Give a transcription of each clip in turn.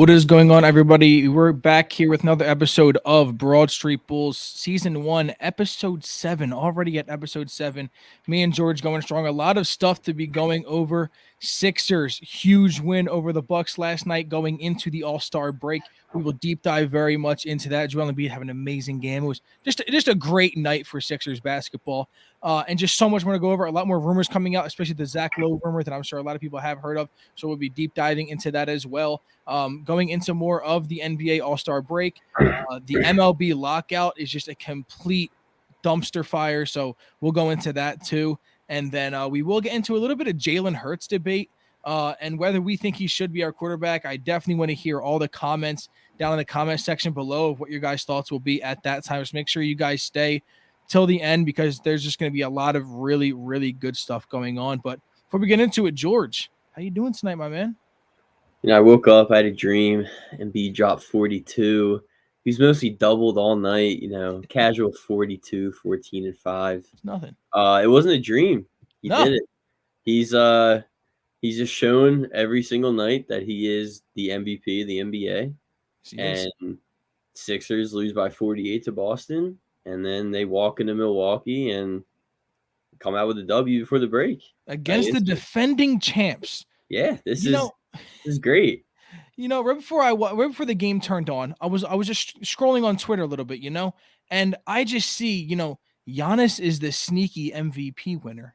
What is going on, everybody? We're back here with another episode of Broad Street Bulls, Season 1, Episode 7. Already at Episode 7. Me and George going strong. A lot of stuff to be going over. Sixers, huge win over the Bucks last night going into the All-Star break. We will deep dive very much into that. Joel Embiid had an amazing game. It was just a great night for Sixers basketball. And just so much more to go over. A lot more rumors coming out, especially the Zach Lowe rumor that I'm sure a lot of people have heard of. So we'll be deep diving into that as well. Going into more of the NBA All-Star break, the MLB lockout is just a complete dumpster fire. So we'll go into that too. And then we will get into a little bit of Jalen Hurts debate and whether we think he should be our quarterback. I definitely want to hear all the comments down in the comment section below of what your guys' thoughts will be at that time. So make sure you guys stay till the end because there's just going to be a lot of really, really good stuff going on. But before we get into it, George, how you doing tonight, my man? I woke up, I had a dream, Embiid dropped 42. He's mostly doubled all night, casual 42, 14, and 5. It's nothing. It wasn't a dream. He No. did it. He's just shown every single night that he is the MVP of the NBA. And Sixers lose by 48 to Boston, and then they walk into Milwaukee and come out with a W before the break. Against the defending champs. Yeah, this is great. Right before the game turned on, I was just scrolling on Twitter a little bit, and I just see, Giannis is the sneaky MVP winner,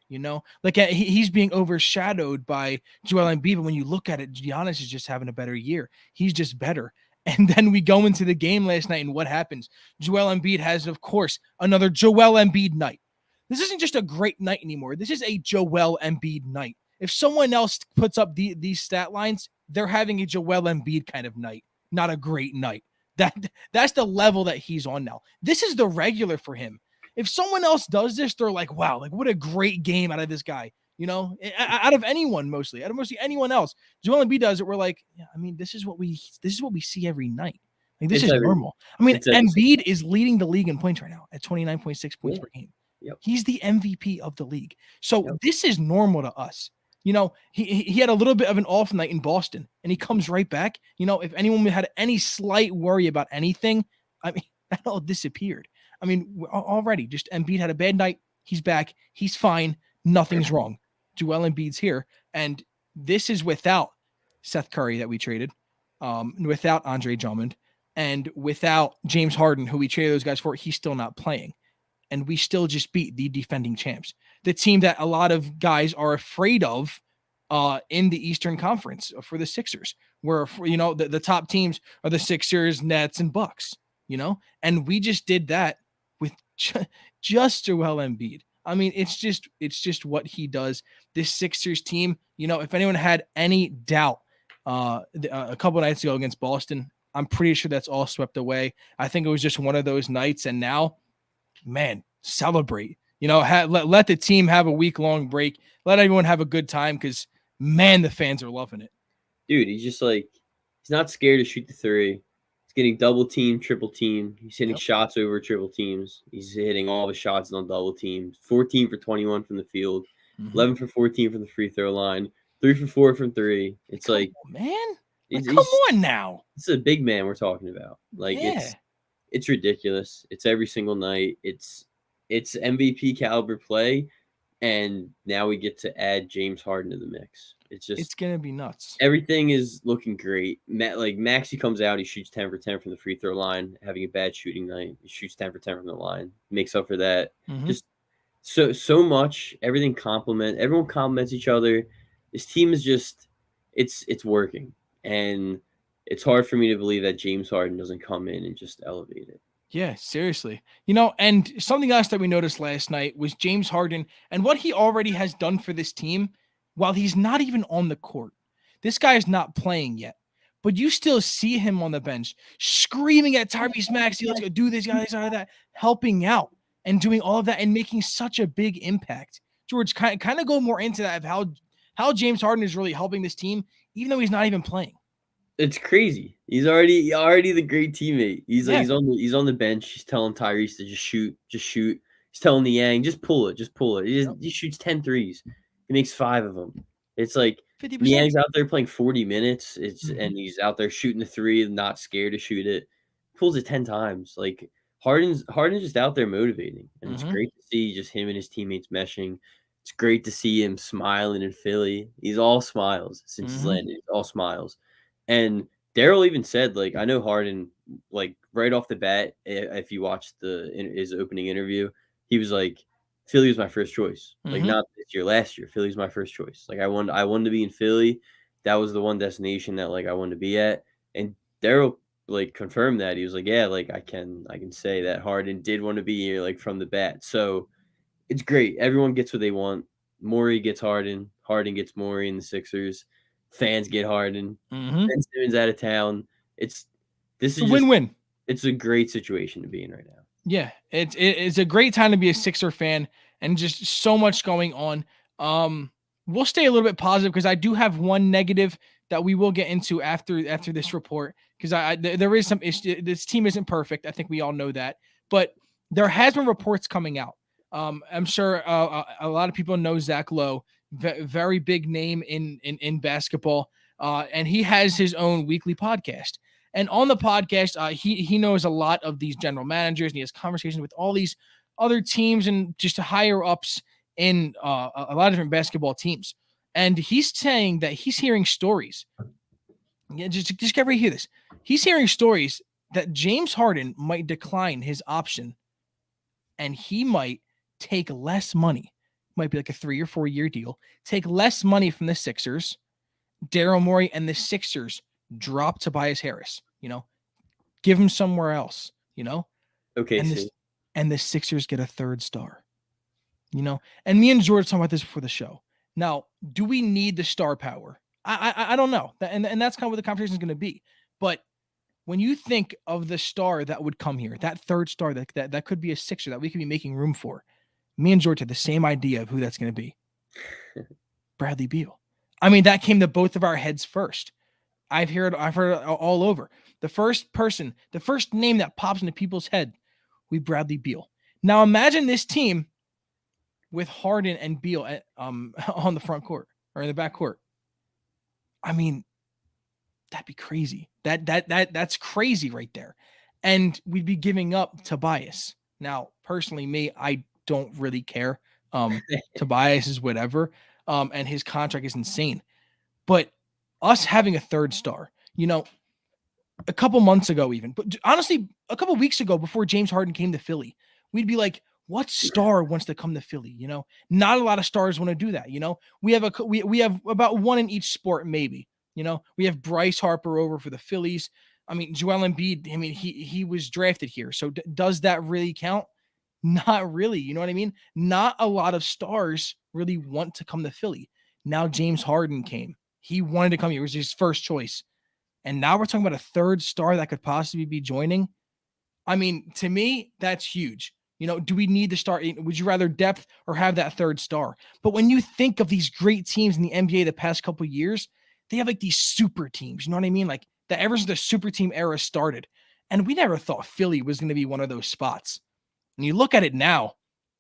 like he's being overshadowed by Joel Embiid. But when you look at it, Giannis is just having a better year. He's just better. And then we go into the game last night, and what happens? Joel Embiid has, of course, another Joel Embiid night. This isn't just a great night anymore. This is a Joel Embiid night. If someone else puts up these stat lines, they're having a Joel Embiid kind of night, not a great night. That's the level that he's on now. This is the regular for him. If someone else does this, they're like, wow, like what a great game out of this guy. Out of anyone, mostly anyone else. Joel Embiid does it. We're like, yeah, I mean, this is what we see every night. Like this is normal. I mean, Embiid is leading the league in points right now at 29.6 points per game. Yep. He's the MVP of the league. So this is normal to us. He had a little bit of an off night in Boston, and he comes right back. If anyone had any slight worry about anything, I mean, that all disappeared. I mean, already, just Embiid had a bad night. He's back. He's fine. Nothing's wrong. Joel Embiid's here, and this is without Seth Curry that we traded, without Andre Drummond, and without James Harden, who we traded those guys for. He's still not playing. And we still just beat the defending champs, the team that a lot of guys are afraid of in the Eastern Conference for the Sixers, where, the top teams are the Sixers, Nets, and Bucks, and we just did that with just Joel Embiid. I mean, it's just what he does. This Sixers team, if anyone had any doubt a couple nights ago against Boston, I'm pretty sure that's all swept away. I think it was just one of those nights, and now, man, celebrate. Let the team have a week-long break. Let everyone have a good time because, man, the fans are loving it. Dude, he's just like, he's not scared to shoot the three. He's getting double team, triple team. He's hitting shots over triple teams. He's hitting all the shots on double teams. 14 for 21 from the field, 11 for 14 from the free throw line, 3 for 4 from three. It's come on now. It's a big man we're talking about. Like, it's ridiculous. It's every single night. It's MVP caliber play, and now we get to add James Harden to the mix. It's gonna be nuts. Everything is looking great. Maxey comes out, he shoots 10 for 10 from the free throw line, having a bad shooting night. He shoots 10 for 10 from the line, makes up for that. Mm-hmm. Just so much. Everyone complements each other. This team is just it's working, and it's hard for me to believe that James Harden doesn't come in and just elevate it. Yeah, seriously. And something else that we noticed last night was James Harden and what he already has done for this team while he's not even on the court. This guy is not playing yet, but you still see him on the bench screaming at Tyrese Maxey, let's go do this, guys, that, helping out and doing all of that and making such a big impact. George, kind of go more into that of how James Harden is really helping this team, even though he's not even playing. It's crazy. He's already the great teammate. He's on the bench. He's telling Tyrese to just shoot. He's telling Niang, just pull it. He shoots 10 threes. He makes 5 of them. It's like Yeah, 50%. he's out there playing 40 minutes. Mhm. And he's out there shooting the three, not scared to shoot it. Pulls it 10 times. Like Harden's just out there motivating, and it's Mhm. great to see just him and his teammates meshing. It's great to see him smiling in Philly. He's all smiles since he's Mhm. landed. He's all smiles. And Daryl even said, like, I know Harden, like right off the bat, if you watched his opening interview, he was like, Philly was my first choice. Like Mhm. not this year, last year. Philly's my first choice. Like I wanted to be in Philly. That was the one destination that like I wanted to be at. And Daryl like confirmed that. He was like, yeah, like I can say that Harden did want to be here like from the bat. So it's great. Everyone gets what they want. Morey gets Harden. Harden gets Morey in the Sixers. Fans get Harden. Mhm. Ben Simmons out of town. It's this It's a is just win-win. it's a great situation to be in right now. Yeah, it's a great time to be a Sixer fan and just so much going on. Um, we'll stay a little bit positive because I do have one negative that we will get into after this report because there is some issue. This team isn't perfect. I think we all know that, but there has been reports coming out. I'm sure a lot of people know Zach Lowe, very big name in basketball, and he has his own weekly podcast. And on the podcast, he knows a lot of these general managers, and he has conversations with all these other teams and just higher ups in a lot of different basketball teams. And he's saying that he's hearing stories. Yeah, just get ready to hear this. He's hearing stories that James Harden might decline his option, and he might take less money. Might be like a 3 or 4 year deal. Take less money from the Sixers. Daryl Morey and the Sixers drop Tobias Harris. Give him somewhere else, Okay, and see. this and the Sixers get a third star. And me and George talked about this before the show. Now, do we need the star power? I don't know. And that's kind of what the conversation is going to be. But when you think of the star that would come here, that third star that could be a Sixer that we could be making room for, me and George had the same idea of who that's going to be. Bradley Beal. I mean, that came to both of our heads first. I've heard it all over. The first name that pops into people's head, we Bradley Beal. Now imagine this team with Harden and Beal on the front court or in the back court. I mean, that'd be crazy. That's crazy right there. And we'd be giving up Tobias. Now, personally, me, I don't really care. Tobias is whatever. And his contract is insane. But us having a third star, a couple months ago, even, but honestly, a couple weeks ago, before James Harden came to Philly, we'd be like, "What star wants to come to Philly?" Not a lot of stars want to do that. We have about one in each sport, maybe. We have Bryce Harper over for the Phillies. I mean, Joel Embiid. I mean, he was drafted here, so does that really count? Not really. You know what I mean? Not a lot of stars really want to come to Philly. Now James Harden came. He wanted to come here. It was his first choice. And now we're talking about a third star that could possibly be joining. I mean, to me, that's huge. Do we need the star? Would you rather depth or have that third star? But when you think of these great teams in the NBA the past couple of years, they have like these super teams. You know what I mean? Like that ever since the super team era started. And we never thought Philly was going to be one of those spots. And you look at it now,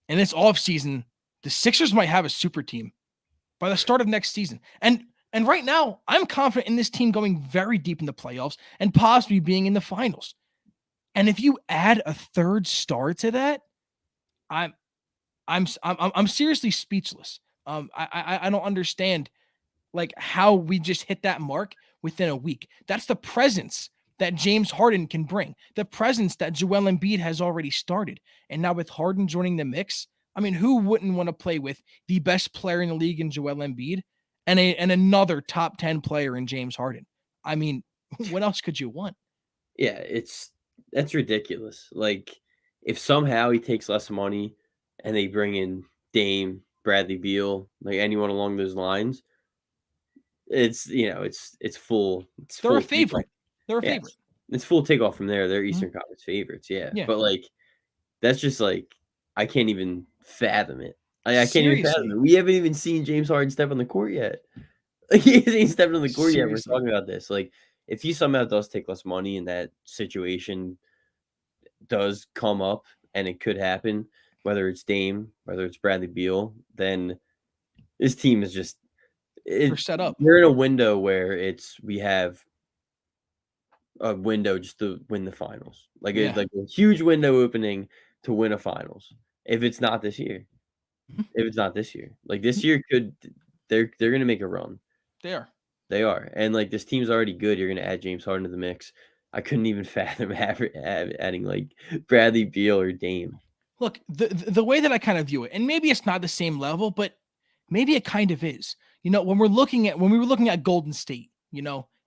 in this offseason, the Sixers might have a super team by the start of next season. And right now, I'm confident in this team going very deep in the playoffs and possibly being in the finals. And if you add a third star to that, I'm I'm seriously speechless. I don't understand like how we just hit that mark within a week. That's the presence that James Harden can bring, the presence that Joel Embiid has already started. And now with Harden joining the mix, I mean, who wouldn't want to play with the best player in the league in Joel Embiid and another top 10 player in James Harden? I mean, what else could you want? Yeah, that's ridiculous. Like, if somehow he takes less money and they bring in Dame, Bradley Beal, like anyone along those lines, it's They're a full takeoff. favorite. They're a favorite. Yes, it's full takeoff from there. They're Mhm. Eastern Conference favorites, yeah. Yeah. But like that's just like I can't even fathom it. I can't even fathom Seriously. it. We haven't even seen James Harden step on the court yet. Like, he hasn't even stepped on the court yet. We're Seriously. talking about this. Like, if he somehow does take less money and that situation does come up and it could happen, whether it's Dame, whether it's Bradley Beal, then this team is just They're set up. We're in a window where we have a window just to win the finals. Like, it's Yeah. like a huge window opening to win a finals. If it's not this year. Mhm. If it's not this year. Like, this year they're gonna make a run. They are. They are, and, like, this team's already good. You're gonna add James Harden to the mix. I couldn't even fathom adding, like, Bradley Beal or Dame. Look, the way that I kind of view it, and maybe it's not the same level, but maybe it kind of is. When we were looking at Golden State,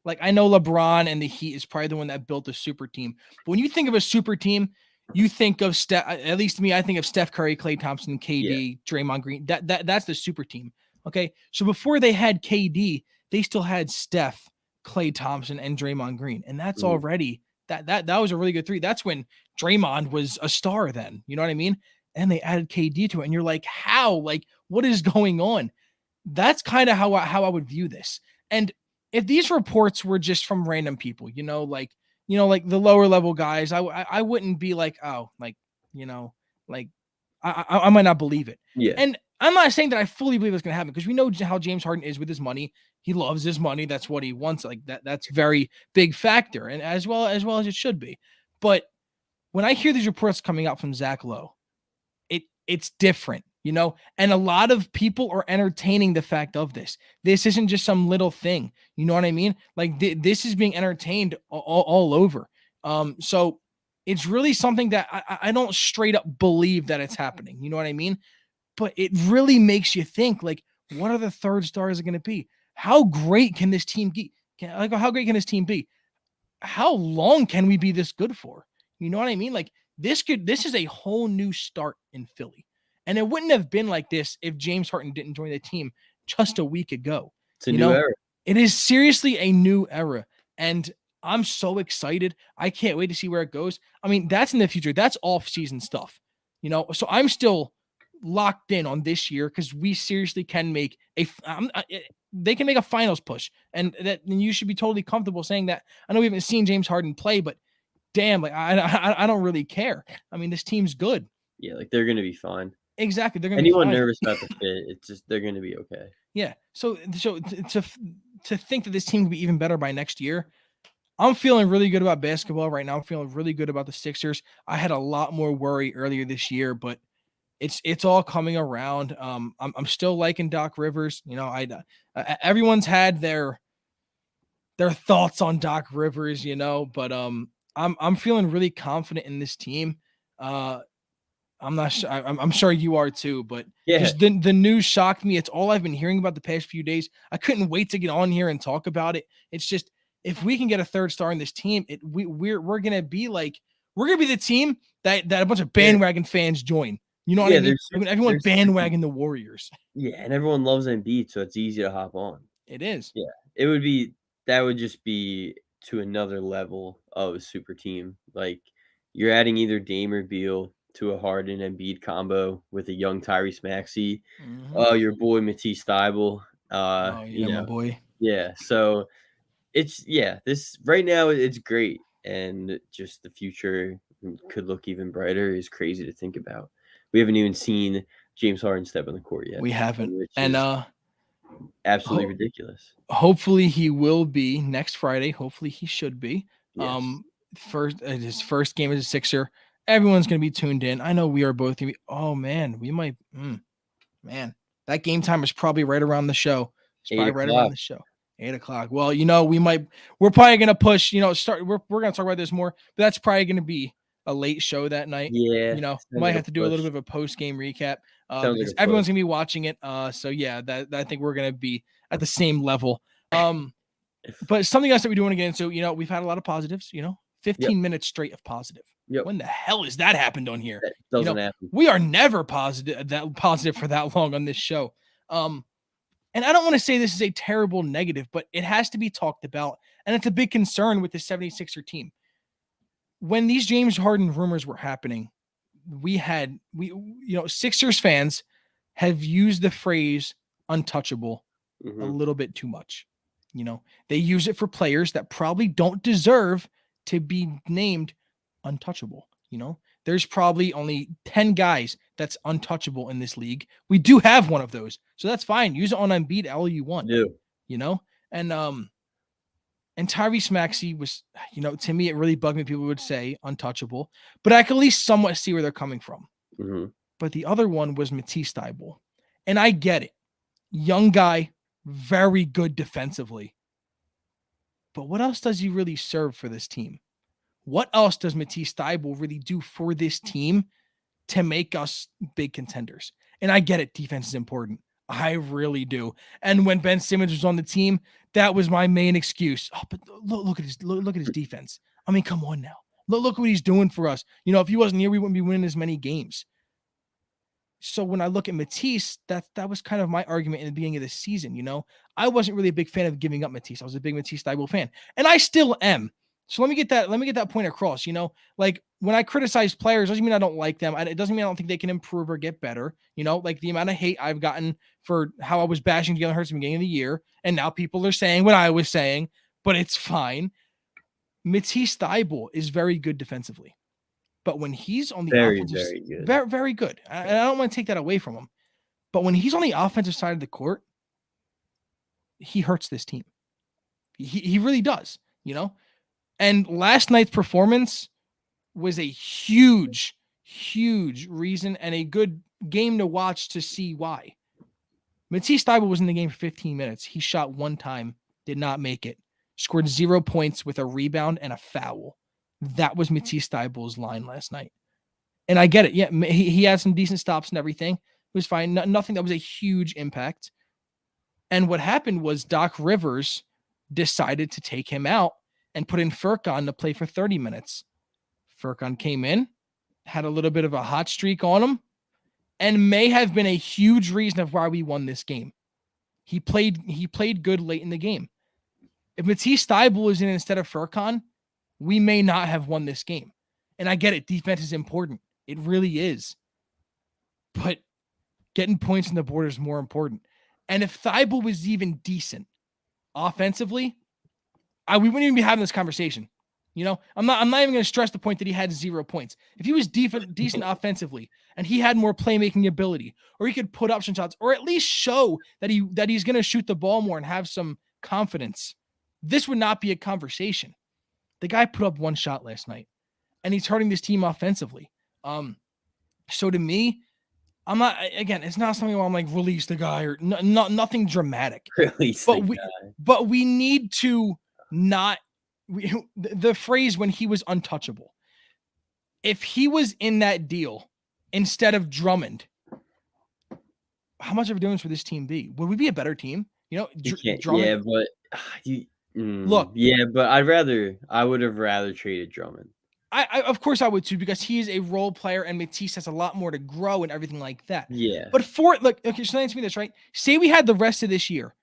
like I know LeBron and the Heat is probably the one that built a super team. But when you think of a super team, you think of Steph. At least to me, I think of Steph Curry, Klay Thompson, Yeah. KD, Draymond Green. That's the super team. Okay, so before they had KD, they still had Steph, Klay Thompson, and Draymond Green, and that's Mhm. already that was a really good three. That's when Draymond was a star then. You know what I mean? And they added KD to it, and you're like, how? Like, what is going on? That's kind of how I would view this. And if these reports were just from random people, like the lower level guys, I wouldn't be like, oh, you know, like I might not believe it. Yeah. And I'm not saying that I fully believe it's going to happen because we know how James Harden is with his money. He loves his money. That's what he wants. Like that's very big factor, and as well as it should be. But when I hear these reports coming out from Zach Lowe, it's different, and a lot of people are entertaining the fact of this. This isn't just some little thing. You know what I mean? Like this is being entertained all over. So it's really something that I don't straight up believe that it's happening. You know what I mean? But it really makes you think, like, what are the third stars going to be? How great can this team be? How great can this team be? How long can we be this good for? You know what I mean? Like this is a whole new start in Philly. And it wouldn't have been like this if James Harden didn't join the team just a week ago. It's a new era. It is seriously a new era. And I'm so excited. I can't wait to see where it goes. I mean, that's in the future. That's off-season stuff. So I'm still locked in on this year because we seriously can make they can make a finals push, and you should be totally comfortable saying that. I know we haven't seen James Harden play, but damn, like I don't really care. I mean, this team's good. Yeah, like, they're gonna be fine. Exactly, they're gonna be Anyone fine. nervous about the fit, it's just they're gonna be okay. Yeah. So to think that this team will be even better by next year, I'm feeling really good about basketball right now. I'm feeling really good about the Sixers. I had a lot more worry earlier this year, but it's all coming around. I'm still liking Doc Rivers. Everyone's had their thoughts on Doc Rivers, but I'm feeling really confident in this team. I'm not sure. I'm sure you are too, but Yeah. just the news shocked me. It's all I've been hearing about the past few days. I couldn't wait to get on here and talk about it. It's just if we can get a third star in this team, we're gonna be the team that a bunch of bandwagon fans join. You know what I mean? Everyone bandwagon the Warriors. Yeah, and everyone loves Embiid, so it's easy to hop on. It is. Yeah, that would just be to another level of a super team. Like, you're adding either Dame or Beal to a Harden Embiid combo with a young Tyrese Maxey. Mhm. Oh, your boy Matisse Thybulle. Oh yeah, my boy. Yeah, so this right now it's great, and just the future could look even brighter is crazy to think about. We haven't even seen James Harden step on the court yet. We haven't, which and is absolutely ridiculous. Hopefully he will be next Friday. Hopefully he should be. Yes. His first game as a Sixer. Everyone's gonna be tuned in. I know we are both gonna be. Oh man, we might. Man, that game time is probably right around the show. It's probably right around the show. 8:00. Well, we're probably gonna push. We're gonna talk about this more, but that's probably gonna be a late show that night. Yeah. We might have to do a little bit of a post game recap because everyone's gonna be watching it. So yeah, that I think we're gonna be at the same level. But something else that we do want to get into, we've had a lot of positives. 15 minutes straight of positive. Yep. When the hell has that happened on here? That doesn't happen. We are never positive for that long on this show. And I don't want to say this is a terrible negative, but it has to be talked about. And it's a big concern with the 76er team. When these James Harden rumors were happening, Sixers fans have used the phrase untouchable a little bit too much. They use it for players that probably don't deserve to be named untouchable. There's probably only 10 guys that's untouchable in this league. We do have one of those. So that's fine. Use it on Embiid all you want. Yeah. You know? And Tyrese Maxey was, to me, it really bugged me. People would say untouchable, but I could at least somewhat see where they're coming from. Mm-hmm. But the other one was Matisse Thybulle. And I get it. Young guy, very good defensively. But what else does he really serve for this team? What else does Matisse Thybulle really do for this team to make us big contenders? And I get it. Defense is important. I really do. And when Ben Simmons was on the team, that was my main excuse. Oh, but look at his defense. I mean, come on now. Look what he's doing for us. If he wasn't here, we wouldn't be winning as many games. So when I look at Matisse, that was kind of my argument in the beginning of the season. I wasn't really a big fan of giving up Matisse. I was a big Matisse Thybulle fan, and I still am. So let me get that point across. Like when I criticize players, doesn't mean I don't like them. It doesn't mean I don't think they can improve or get better. Like the amount of hate I've gotten for how I was bashing Jalen Hurts at the beginning of the year, and now people are saying what I was saying, but it's fine. Matisse Thybulle is very good defensively, but when he's on the offensive, very good, very, very good. And I don't want to take that away from him, but when he's on the offensive side of the court, he hurts this team. He really does. And last night's performance was a huge, huge reason and a good game to watch to see why. Matisse Thybulle was in the game for 15 minutes. He shot one time, did not make it. Scored 0 points with a rebound and a foul. That was Matisse Thybulle's line last night. And I get it. Yeah, he had some decent stops and everything. It was fine. Nothing that was a huge impact. And what happened was Doc Rivers decided to take him out and put in Furkan to play for 30 minutes. Furkan came in, had a little bit of a hot streak on him, and may have been a huge reason of why we won this game. He played good late in the game. If Matisse Thybulle was in instead of Furkan, we may not have won this game. And I get it. Defense is important. It really is. But getting points on the board is more important. And if Thybulle was even decent offensively, we wouldn't even be having this conversation. I'm not even going to stress the point that he had 0 points. If he was decent offensively and he had more playmaking ability, or he could put up some shots, or at least show that he's going to shoot the ball more and have some confidence, this would not be a conversation. The guy put up one shot last night, and he's hurting this team offensively. So to me, I'm not. Again, it's not something where I'm like release the guy or nothing dramatic. Release the guy. But we need to not. The phrase when he was untouchable. If he was in that deal instead of Drummond, how much of a difference would this team be? Would we be a better team? Drummond. Yeah, but look. Yeah, but I would have rather traded Drummond. I of course I would too, because he is a role player and Matisse has a lot more to grow and everything like that. Yeah. But okay, so answer me this, right? Say we had the rest of this year,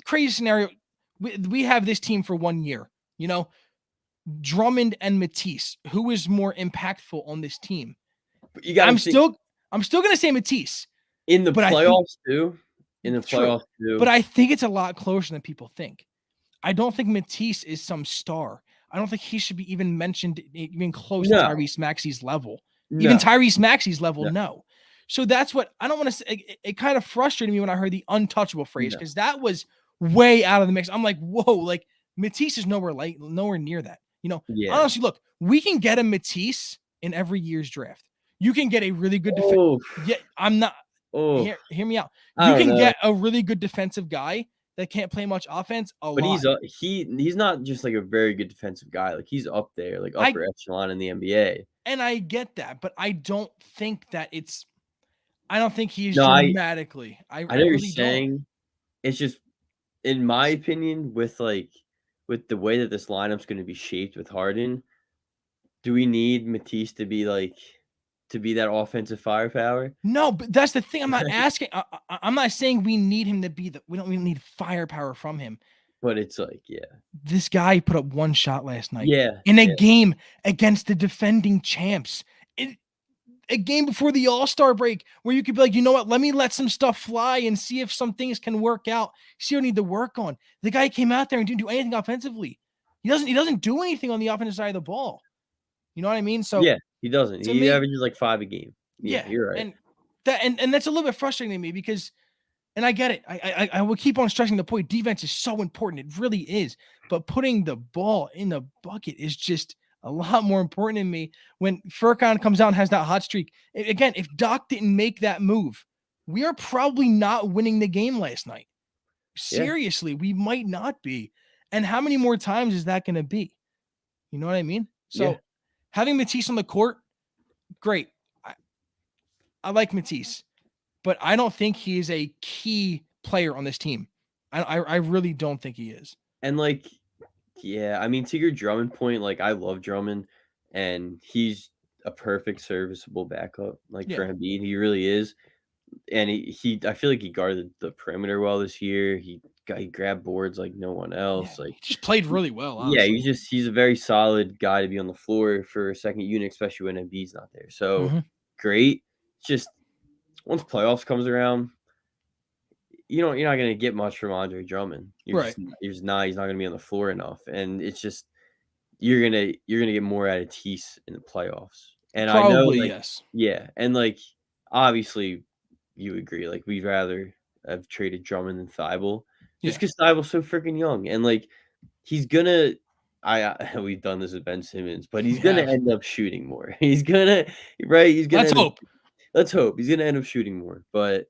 crazy scenario. We have this team for 1 year, Drummond and Matisse, who is more impactful on this team? But I'm still going to say Matisse in the playoffs too. In the playoffs too. But I think it's a lot closer than people think. I don't think Matisse is some star. I don't think he should be even mentioned, even close to Tyrese Maxey's level. No. Even Tyrese Maxey's level, no. So that's what I don't want to say. It kind of frustrated me when I heard the untouchable phrase, because that was way out of the mix. I'm like, whoa, like Matisse is nowhere near that. Honestly, look, we can get a Matisse in every year's draft. You can get a really good defense. Yeah, I'm not. Hear me out. You can get a really good defensive guy that can't play much offense. But he's not just like a very good defensive guy. Like he's up there, like upper echelon in the NBA. And I get that, but I don't think that it's. I don't think he's dramatically. I know really you're saying. It's just, in my opinion, with the way that this lineup's going to be shaped with Harden, do we need Matisse to be that offensive firepower? No, but that's the thing. I'm not asking. I'm not saying we need him to be we don't even need firepower from him. But it's this guy put up one shot last night. Yeah. In a game against the defending champs. A game before the All-Star break where you could be like, you know what? Let some stuff fly and see if some things can work out. See what I need to work on. The guy came out there and didn't do anything offensively. He doesn't do anything on the offensive side of the ball. You know what I mean? So yeah, he doesn't. He averages like 5 a game. Yeah, you're right. and that's a little bit frustrating to me because, and I get it. I will keep on stressing the point. Defense is so important. It really is. But putting the ball in the bucket is just a lot more important to me. When Furkan comes out and has that hot streak, again, if Doc didn't make that move, we are probably not winning the game last night. Yeah, Seriously, we might not be. And how many more times is that going to be? You know what I mean? yeah. So having Matisse on the court, great. I like Matisse, but I don't think he is a key player on this team. I really don't think he is. And like, yeah, I mean, to your Drummond point, like I love Drummond, and he's a perfect serviceable backup. Like Yeah. for Embiid, he really is. And I feel like he guarded the perimeter well this year. He grabbed boards like no one Yeah. else. Like He just played really well, yeah, honestly. he's a very solid guy to be on the floor for a second unit, especially when Embiid's not there. So Mhm. great. Just once playoffs comes around, you're not gonna get much from Andre Drummond. Right. You're just not. He's not gonna be on the floor enough, and it's just you're gonna get more out of Tease in the playoffs. And I know, Probably like, yes. yeah, and like obviously you agree. Like we'd rather have traded Drummond than Thibault, just Yeah. because Thibault's so freaking young, and like he's gonna. We've done this with Ben Simmons, but he's We gonna have. end up shooting more. He's gonna right. He's gonna Let's end up. hope. Let's hope he's gonna end up shooting more, but.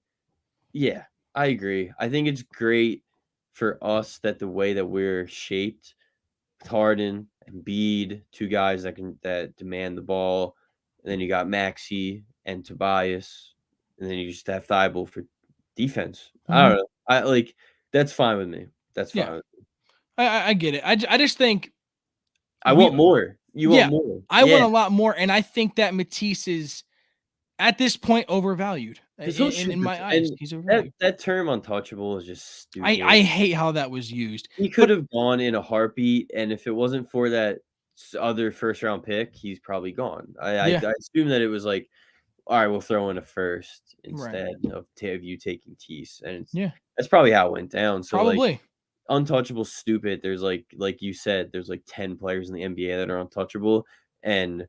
Yeah, I agree. I think it's great for us that the way that we're shaped, with Harden and Bede, two guys that demand the ball, and then you got Maxi and Tobias, and then you just have Thibault for defense. I Mhm. don't know. I like that's fine with me. That's Yeah. fine. I get it. I just think I we want more. You want yeah, more. I want Yeah, a lot more, and I think that Matisse is at this point overvalued. because he'll In shoot the my eyes, and he's that overvalued. that term untouchable is just I stupid. hate how that was used. He could But have gone in a heartbeat, and if it wasn't for that other first round pick, he's probably gone. yeah, I assume that it was like, all right, we'll throw in a first right. instead of you taking Tease, and Yeah, that's probably how it went down. So like, probably. untouchable, stupid. There's like you said, there's like 10 players in the NBA that are untouchable, and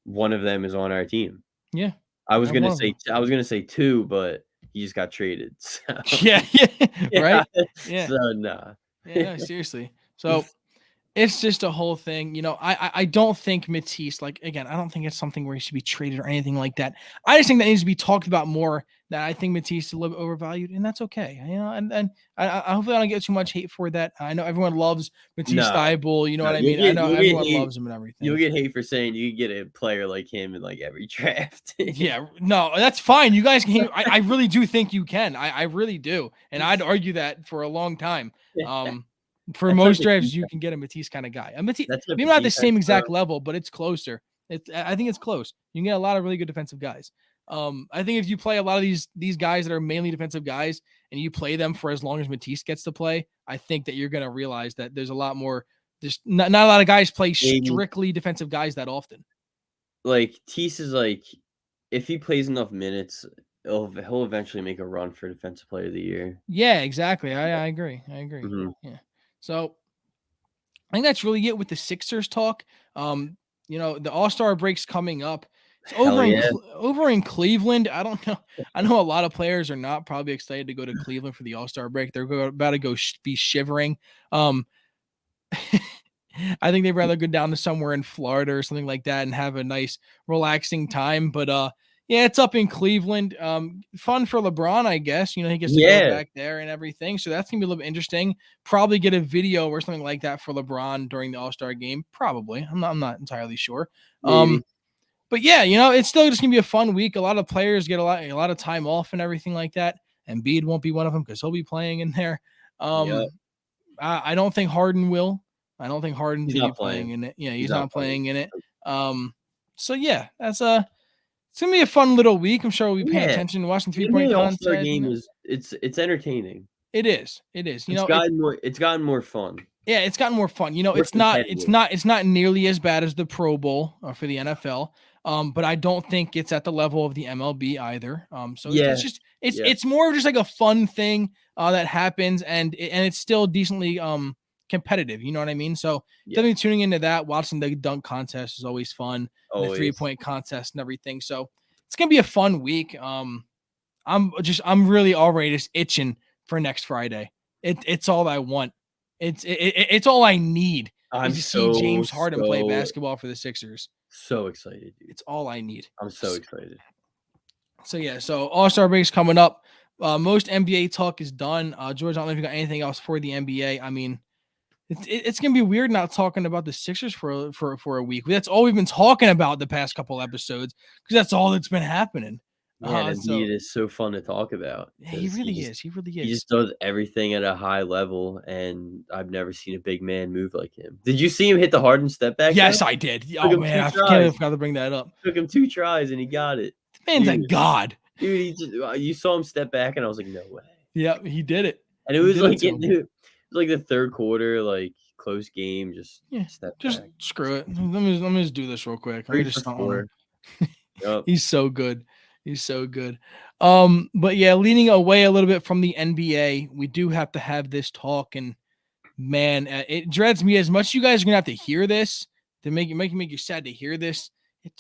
one of them is on our team. Yeah. I'm one of them. I was gonna say two, but he just got traded. So Yeah, yeah, yeah, right? Yeah. so nah. Yeah, no, seriously. So it's just a whole thing. I don't think Matisse, like again, I don't think it's something where he should be traded or anything like that. I just think that needs to be talked about more. That I think Matisse is a little bit overvalued, and that's okay. And I hopefully I don't get too much hate for that. I know everyone loves Matisse No. Thybulle, you know No, what I mean? I know you'll get everyone hate loves him and you'll everything. get hate for saying you can get a player like him in, like, every draft. Yeah, no, that's fine. You guys can. I really do think you can. I really do, and I'd argue that for a long time. For That type most of drafts, you defense can get a Matisse kind of guy. A Matisse, that type maybe of not the defense, same bro. exact level, but it's closer. I think it's close. You can get a lot of really good defensive guys. I think if you play a lot of these guys that are mainly defensive guys, and you play them for as long as Matisse gets to play, I think that you're gonna realize that there's a lot more. Just not a lot of guys play Maybe, strictly defensive guys that often. like, Tease is, like, if he plays enough minutes, he'll eventually make a run for defensive player of the year. Yeah, exactly. I agree. I agree. Mhm. Yeah. So I think that's really it with the Sixers talk. The All-Star break's coming up. It's Hell yeah. Over in Cleveland. I don't know. I know a lot of players are not probably excited to go to Cleveland for the All-Star break. They're about to go be shivering. Um, I think they'd rather go down to somewhere in Florida or something like that and have a nice relaxing time. But yeah, it's up in Cleveland. Fun for LeBron, I guess. He gets to go Yeah. back there and everything. So that's gonna be a little bit interesting. Probably get a video or something like that for LeBron during the All-Star game. Probably. I'm not entirely sure. Maybe. But yeah, it's still just gonna be a fun week. A lot of players get a lot of time off and everything like that. And Embiid won't be one of them because he'll be playing in there. Yep. I don't think Harden will. I don't think Harden's He's gonna be not playing playing. in it. Yeah, He's he's not not playing. playing in it. So yeah, it's gonna be a fun little week. I'm sure we'll be paying Yeah. attention, watching The NBA 3-point All-Star contest. game is it's entertaining. It is. It is. It's gotten more fun. Yeah, it's gotten more fun. More competitive. It's not nearly as bad as the Pro Bowl for the NFL. But I don't think it's at the level of the MLB either. So Yeah. it's just Yeah. it's more of just like a fun thing that happens, and it's still decently competitive. You know what I mean? So Yeah. definitely tuning into that, watching the dunk contest is always fun, and the Always. 3-point contest and everything. So it's gonna be a fun week. I'm really already just itching for next Friday. It's all I want. It's all I need is I'm to see so, James Harden play so, basketball for the Sixers. so excited, dude. It's all I need. I'm so excited. So yeah, so All-Star break's coming up. Most NBA talk is done. George, I don't know if you got anything else for the NBA. I mean, it's gonna be weird not talking about the Sixers for a week. That's all we've been talking about the past couple episodes because that's all that's been happening. Yeah, and So Embiid is so fun to talk about yeah, he because he really just is. He really he is. just does everything at a high level, and I've never seen a big man move like him. Did you see him hit the Harden step back though? Yes, I did. Took Oh him man, 2 I can't believe tries. I forgot to bring that up. Took him 2 tries and he got it. The man's a Dude, god. dude, he just you saw him step back and I was like, "No way." Yeah, he did it. And it He was did it like to it him. dude, it was like the 3rd quarter, like, close game, just Yeah, step just back. screw it. Let me just do this real quick. Let me 3 just for stunt on him. 4. Yup. He's so good. He's so good. But yeah, leaning away a little bit from the NBA, we do have to have this talk. And man, it dreads me as much. You guys are gonna have to hear this to make you sad to hear this.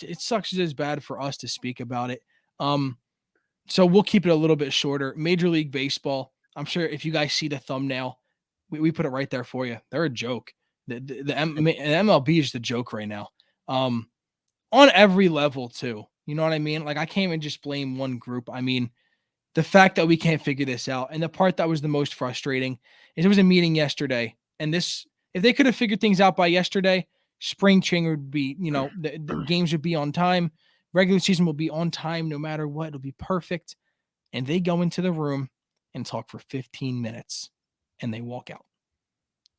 It sucks as bad for us to speak about it. So we'll keep it a little bit shorter. Major League Baseball. I'm sure if you guys see the thumbnail, we put it right there for you. They're a joke. The MLB is just a joke right now. On every level too. You know what I mean? Like I can't even just blame one group. I mean, the fact that we can't figure this out, and the part that was the most frustrating is it was a meeting yesterday, and this if they could have figured things out by yesterday, spring training would be, the games would be on time, regular season will be on time no matter what. It'll be perfect. And they go into the room and talk for 15 minutes, and they walk out.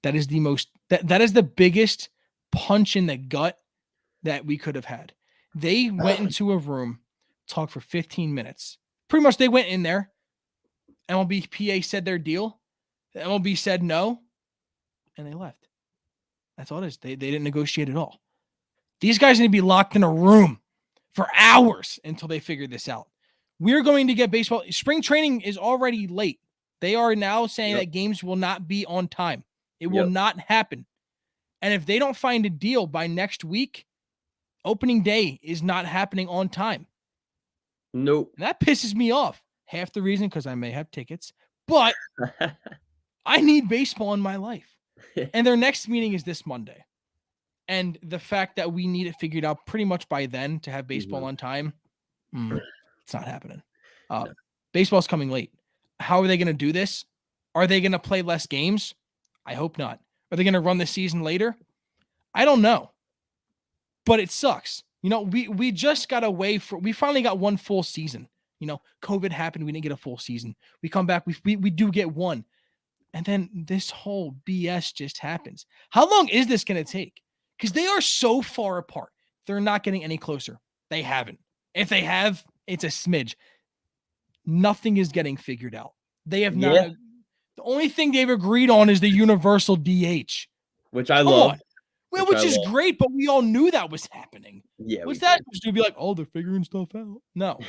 That is that is the biggest punch in the gut that we could have had. They went into a room, talked for 15 minutes. Pretty much they went in there. MLB PA said their deal. The MLB said no, and they left. That's all it is. They didn't negotiate at all. These guys need to be locked in a room for hours until they figure this out. We're going to get baseball. Spring training is already late. They are now saying Yep. that games will not be on time. It will Yep. not happen. And if they don't find a deal by next week, opening day is not happening on time. Nope. And that pisses me off. Half the reason because I may have tickets, but I need baseball in my life. And their next meeting is this Monday. And the fact that we need it figured out pretty much by then to have baseball on time, it's not happening. No. Baseball's coming late. How are they going to do this? Are they going to play less games? I hope not. Are they going to run the season later? I don't know. But it sucks. We just got away from, we finally got one full season. COVID happened. We didn't get a full season. We come back. We do get one. And then this whole BS just happens. How long is this going to take? Because they are so far apart. They're not getting any closer. They haven't. If they have, it's a smidge. Nothing is getting figured out. They have not. Yeah. The only thing they've agreed on is the universal DH. Which I Come love. on. Well, which is great, but we all knew that was happening. Yeah. What's that supposed to be like? Oh, they're figuring stuff out. No,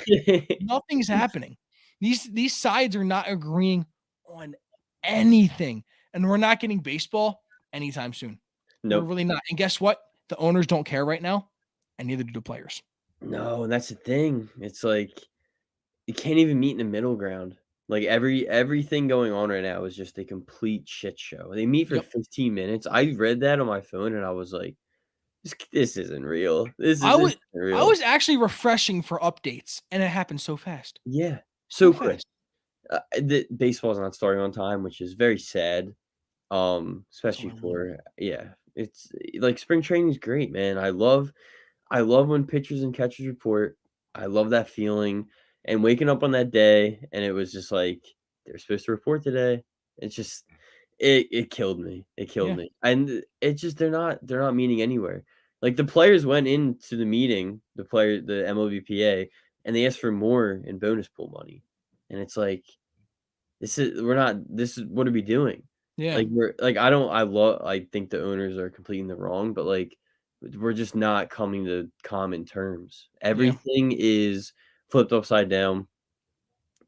nothing's happening. These sides are not agreeing on anything, and we're not getting baseball anytime soon. Nope. We're really not. And guess what? The owners don't care right now, and neither do the players. No, and that's the thing. It's like you can't even meet in the middle ground. Like everything going on right now is just a complete shit show. They meet for 15 minutes. I read that on my phone and I was like, this isn't real. This isn't real. I was actually refreshing for updates, and it happened so fast. Yeah, so quick. Fast. The baseball's not starting on time, which is very sad. Especially for it's like spring training is great, man. I love when pitchers and catchers report. I love that feeling. And waking up on that day and it was just like they're supposed to report today. It's just it killed me. It killed me. And it's just they're not meeting anywhere. Like the players went into the meeting, the MLBPA, and they asked for more in bonus pool money. And it's like this is what are we doing? Yeah. Like I think the owners are completely in the wrong, but like we're just not coming to common terms. Everything is flipped upside down.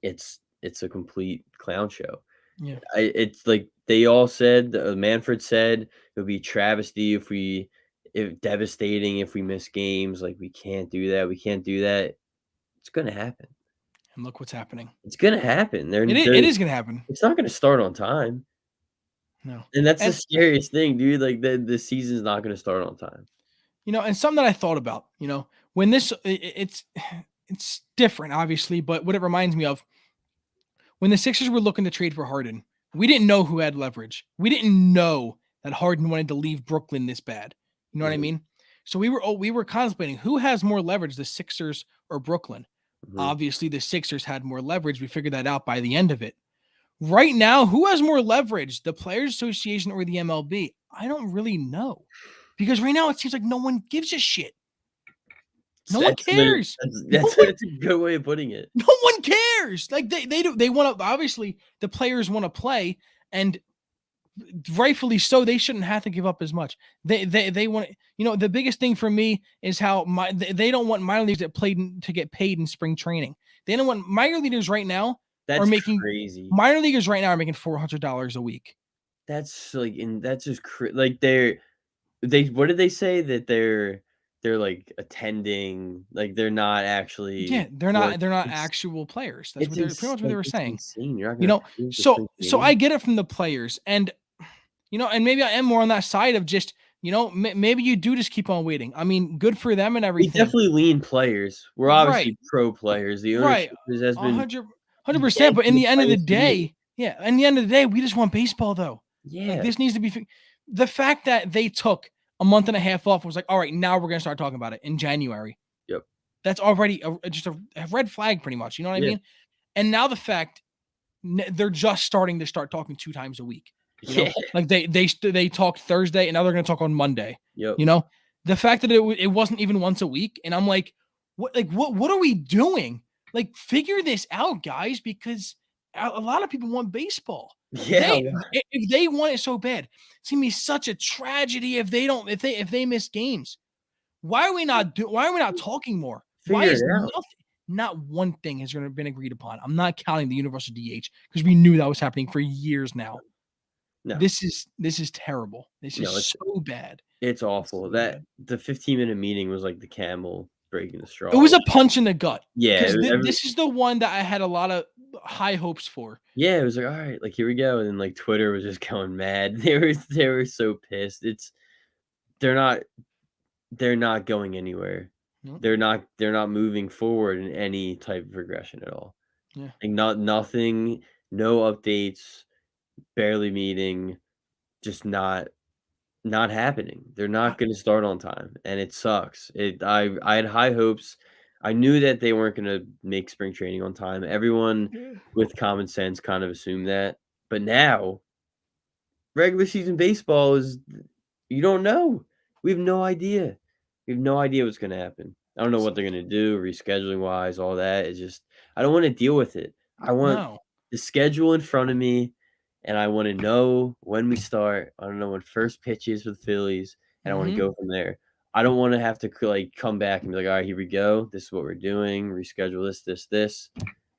It's a complete clown show. Yeah. It's like they all said, Manfred said it would be travesty if devastating if we miss games. Like we can't do that. We can't do that. It's gonna happen. And look what's happening. It's gonna happen. It is gonna happen. It's not gonna start on time. No. And that's the And scariest thing, dude. Like the season's not gonna start on time. and something that I thought about, when this it's different, obviously, but what it reminds me of, when the Sixers were looking to trade for Harden, we didn't know who had leverage. We didn't know that Harden wanted to leave Brooklyn this bad. You know what I Mhm, mean? So we were contemplating who has more leverage, the Sixers or Brooklyn. mhm. Obviously, the Sixers had more leverage. We figured that out by the end of it. Right now, who has more leverage, the Players Association or the MLB? I don't really know. Because right now it seems like no one gives a shit. No one That's literally cares. that's No that's one that's a good way of putting it. no one cares. Like they want to, obviously the players want to play, and rightfully so. They shouldn't have to give up as much. They want to, the biggest thing for me is how they don't want minor leaguers that played to get paid in spring training. They don't want minor leaguers right now are That's making crazy. minor leaguers right now are making $400 a week. That's like and that's just like they what did they say that they're like attending, like they're not Yeah, actually they're work. not they're not It's actual players. That's what they're pretty much what they like were it's saying. insane. You're not You gonna know, pay for so spring so I training. get it from the players, and and maybe I am more on that side of just, maybe you do just keep on waiting. I mean, good for them and We everything. definitely lean players. We're Right, obviously pro players. The right, ownership has a been hundred, you 100%. can't But in be a the end of player the for the year. day, yeah, in the end of the day, we just want baseball though. Like Yeah. this needs to be the fact that they took a month and a half off was like, all right, now we're gonna start talking about it in January. Yep. That's already just a red flag, pretty much. You know what I Yeah. mean? And now the fact they're just starting to start talking 2 times a week. Yeah. Like they talked Thursday and now they're going to talk on Monday. Yep. You know, the fact that it wasn't even once a week, and I'm like, what are we doing? Like, figure this out, guys, because a lot of people want baseball. Yeah. If they want it so bad, it's gonna be such a tragedy if they don't if they miss games. Why are we not talking more? Why Figure is it out. not one thing has been agreed upon? I'm not counting the universal DH because we knew that was happening for years now. No. This is terrible. This is No, so bad. it's So awful. That bad. the 15-minute meeting was like the camel breaking the It straw. was a punch in the gut Yeah, because every this is the one that I had a lot of high hopes for. yeah, it was like, "Alright, like, here we go," and then, like, Twitter was just going mad. They were so pissed. They're not they're not going anywhere. Nope. They're not moving forward in any type of progression at all. Yeah. Like, nothing, no updates, barely meeting, just not happening. They're I, not gonna start on time, and it sucks. I had high hopes. I knew that they weren't gonna make spring training on time. Everyone yeah. with common sense kind of assumed that. But now, regular season baseball is you don't know. We have no idea. We have no idea what's gonna happen. I don't know what they're gonna do rescheduling wise, all that. It's just I don't wanna deal with it. I want No. the schedule in front of me, and I wanna know when we start. I wanna know when first pitch is for the Phillies, and I wanna Mm-hmm. go from there. I don't wanna have to like come back and be like, all right, here we go. This is what we're doing. Reschedule this.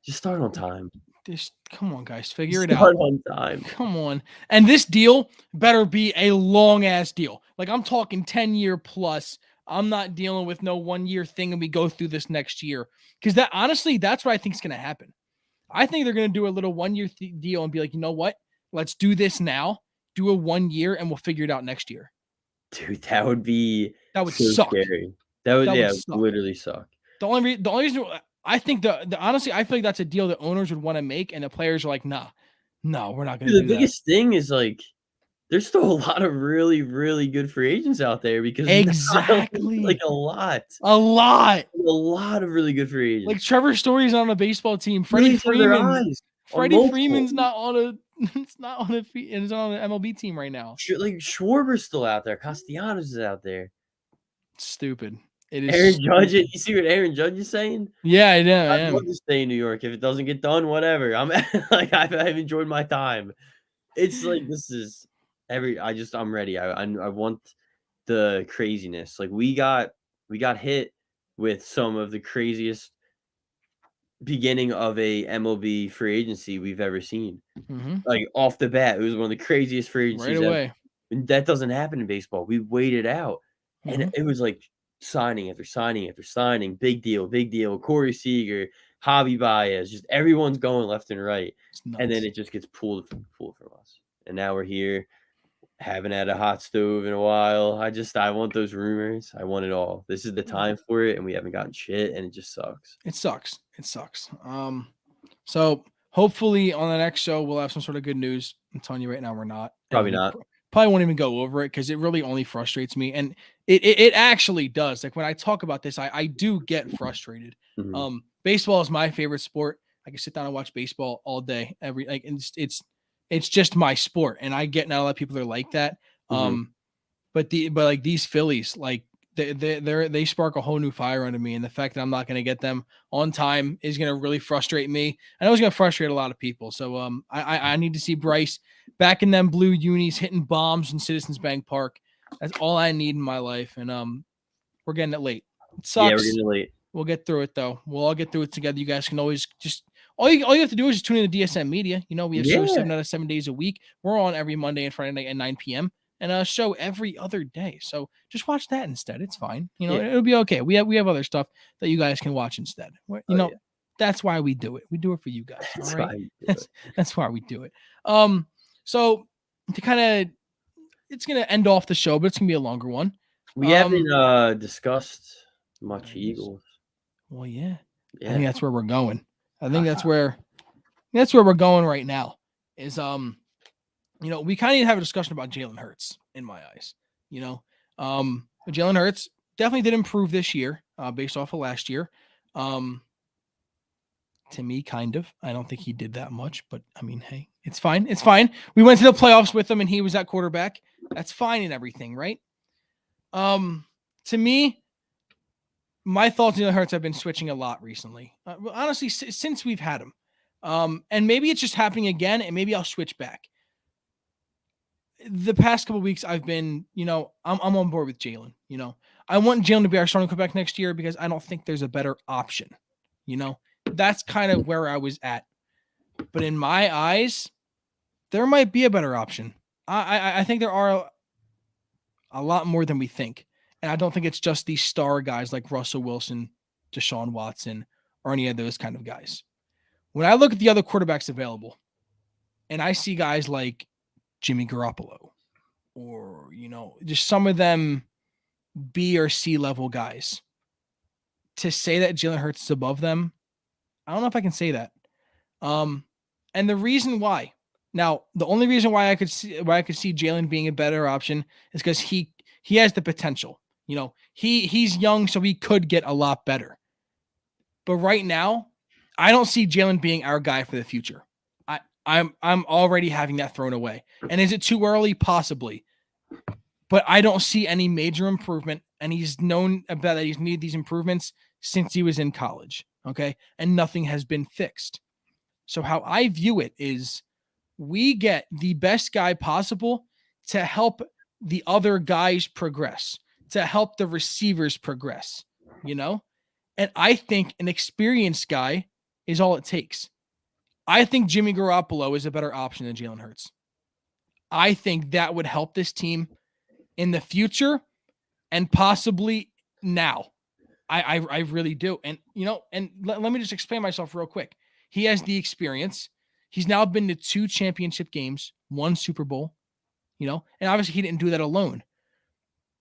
Just start on time. Just come on, guys, figure Just it out. start on time. Come on. And this deal better be a long ass deal. Like, I'm talking 10-year plus. I'm not dealing with no 1 year thing and we go through this next year. Because that honestly, that's what I think is going to happen. I think they're going to do a little 1 year deal and be like, you know what? Let's do this now. Do a 1 year and we'll figure it out next year. Dude, that would be That would so suck. scary. That would That would yeah, suck. literally suck. The only reason I think the honestly, I feel like that's a deal that owners would want to make, and the players are like, nah, no, we're not going to Dude, do the that. biggest thing is, like, there's still a lot of really, really good free agents out there because not like, Exactly. a lot. A lot. A lot of really good free Like agents. Trevor Story's on a baseball team. Phillies have their eyes on Freddie multiple. Freeman's not on a it's not on a is on an MLB team right now. Like, Schwarber's still out there. Castellanos is out there. It's stupid. It is Aaron Judge you stupid. see what Aaron Judge is saying? Yeah, I know, I I'd love am. to stay in New York. If it doesn't get done, whatever. I'm like, I've enjoyed my time. It's like this is I'm ready. I want the craziness. Like we got hit with some of the craziest beginning of a MLB free agency we've ever seen. Mhm. Like off the bat, it was one of the craziest free Right agencies ever. away. And that doesn't happen in baseball. We waited out. And Mhm. it was like signing after signing after signing. Big deal, big deal. Corey Seager, Javi Baez, just everyone's going left and right. It's And then nuts. it just gets pulled from us. And now we're here. Haven't had a hot stove in a while. I want those rumors. I want it all. This is the time for it, and we haven't gotten shit, and it just sucks. It sucks. It sucks. So hopefully on the next show we'll have some sort of good news. I'm telling you right now, we're not. Probably And not. probably won't even go over it because it really only frustrates me. And it actually does. Like when I talk about this, I do get frustrated. Mm-hmm. Baseball is my favorite sport. I can sit down and watch baseball all day. It's just my sport. And I get not a lot of people are like that. Mm-hmm. But like these Phillies, like they spark a whole new fire under me, and the fact that I'm not going to get them on time is going to really frustrate me. I know it's going to frustrate a lot of people. So I need to see Bryce back in them blue unis hitting bombs in Citizens Bank Park. That's all I need in my life, and we're getting it late. It Yeah, we're sucks. getting late. We'll get through it though. We'll all get through it together. You guys can always just all you have to do is just tune in to DSM Media. You know, we have shows 7 out of 7 days a week. We're on every Monday and Friday night at 9 p.m. and a show every other day. So just watch that instead. It's fine. You know, it'll be okay. We have other stuff that you guys can watch instead. That's why we do it. We do it for you guys. That's All right. why we do it. That's why we do it. So to kind of it's gonna end off the show, but it's gonna be a longer one. We haven't discussed much Eagles. Well, yeah. I think Yeah. that's where we're going. I think that's where we're going right now. Is we kind of need to have a discussion about Jalen Hurts in my eyes. Jalen Hurts definitely did improve this year, based off of last year. To me, kind of. I don't think he did that much, but I mean, hey, it's fine. It's fine. We went to the playoffs with him, and he was at quarterback. That's fine and everything, right? To me, my thoughts on Jalen Hurts have been switching a lot recently. Honestly, since we've had him. And maybe it's just happening again, and maybe I'll switch back. The past couple of weeks, I've been, I'm on board with Jalen. I want Jalen to be our starting quarterback next year because I don't think there's a better option. That's kind of where I was at. But in my eyes, there might be a better option. I think there are a lot more than we think. And I don't think it's just these star guys like Russell Wilson, Deshaun Watson, or any of those kind of guys. When I look at the other quarterbacks available, and I see guys like Jimmy Garoppolo, or, just some of them B or C level guys, to say that Jalen Hurts is above them, I don't know if I can say that. And the reason why, now, the only reason why I could see Jalen being a better option is because he has the potential. He's young, so he could get a lot better. But right now, I don't see Jalen being our guy for the future. I'm already having that thrown away. And is it too early? Possibly. But I don't see any major improvement. And he's known about that he's needed these improvements since he was in college. Okay. And nothing has been fixed. So how I view it is we get the best guy possible to help the other guys progress, to help the receivers progress, And I think an experienced guy is all it takes. I think Jimmy Garoppolo is a better option than Jalen Hurts. I think that would help this team in the future and possibly now. I really do. And, let me just explain myself real quick. He has the experience. He's now been to 2 championship games, 1 Super Bowl, and obviously he didn't do that alone.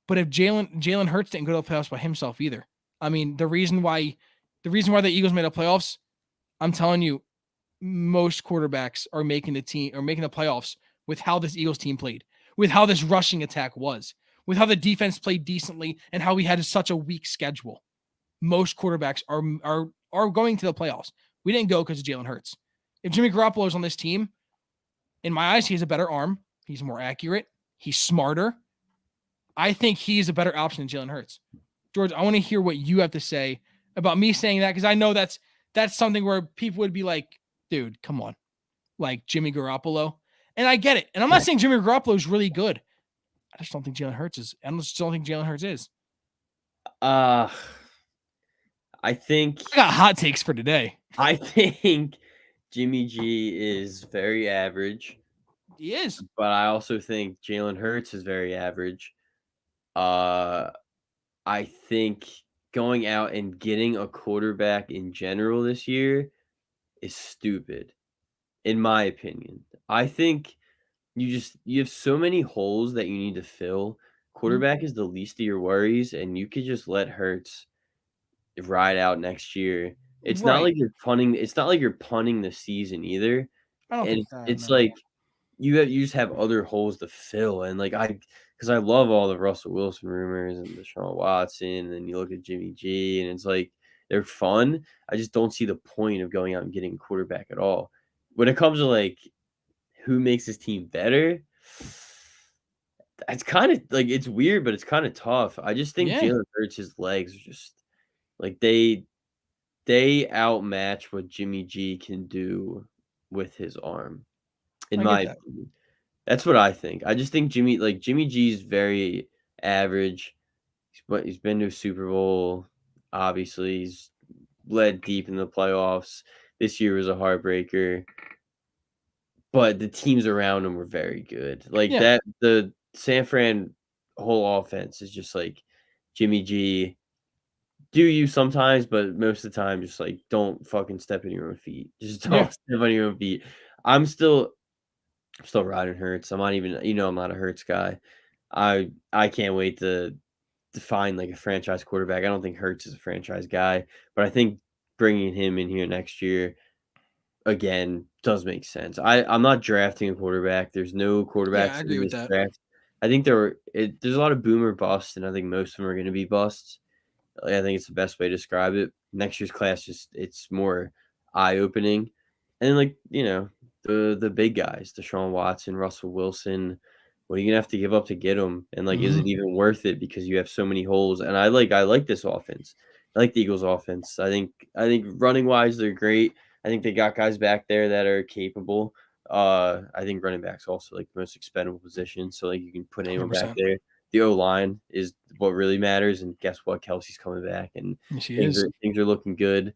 But if Jalen Hurts didn't go to the playoffs by himself either. I mean, the reason why the Eagles made the playoffs, I'm telling you, most quarterbacks are making the playoffs with how this Eagles team played, with how this rushing attack was, with how the defense played decently, and how we had such a weak schedule. Most quarterbacks are going to the playoffs. We didn't go because of Jalen Hurts. If Jimmy Garoppolo is on this team, in my eyes, he has a better arm. He's more accurate. He's smarter. I think he's a better option than Jalen Hurts. George, I want to hear what you have to say about me saying that, because I know that's something where people would be like, dude, come on. Like Jimmy Garoppolo. And I get it. And I'm not saying Jimmy Garoppolo is really good. I just don't think Jalen Hurts is. I just don't think Jalen Hurts is. I think I got hot takes for today. I think Jimmy G is very average. He is. But I also think Jalen Hurts is very average. I think going out and getting a quarterback in general this year is stupid, in my opinion. I think you have so many holes that you need to fill. Mhm. Quarterback is the least of your worries, and you could just let Hurts ride out next year. Right. It's not like you're punting the season either. I don't And think that, it's no. like you just have other holes to fill, and, like, because I love all the Russell Wilson rumors and Deshaun Watson, and you look at Jimmy G, and it's like, they're fun. I just don't see the point of going out and getting a quarterback at all. When it comes to, like, who makes his team better, it's kinda like, it's weird, but it's kinda tough. I just think Yeah, Jalen Hurts, his legs are just like, they outmatch what Jimmy G can do with his arm, in I my get that. opinion. That's what I think. I just think Jimmy G's very average. He's been to a Super Bowl. Obviously, he's led deep in the playoffs. This year was a heartbreaker, but the teams around him were very good. Like Yeah, that, the San Fran whole offense is just like Jimmy G. Do you sometimes, but most of the time, just like don't fucking step in your own feet. Just yeah, don't step on your own feet. I'm still I'm still riding Hurts. I'm not even, I'm not a Hurts guy. I can't wait to find like a franchise quarterback. I don't think Hurts is a franchise guy, but I think bringing him in here next year again does make sense. I'm not drafting a quarterback. There's no yeah, I quarterbacks agree in with this that. draft. I think there's a lot of boomer busts, and I think most of them are going to be busts. Like, I think it's the best way to describe it. Next year's class it's more eye opening, and like the big guys, Deshaun Watson, Russell Wilson. What are you gonna have to give up to get them? And like, is Mhm. it even worth it because you have so many holes? And I like this offense. I like the Eagles' offense. I think running wise they're great. I think they got guys back there that are capable. I think running back's also like the most expendable position. So like you can put anyone back 100%. there. The O line is what really matters, and guess what? Kelsey's coming back, and Yes, he things is. are things are looking good.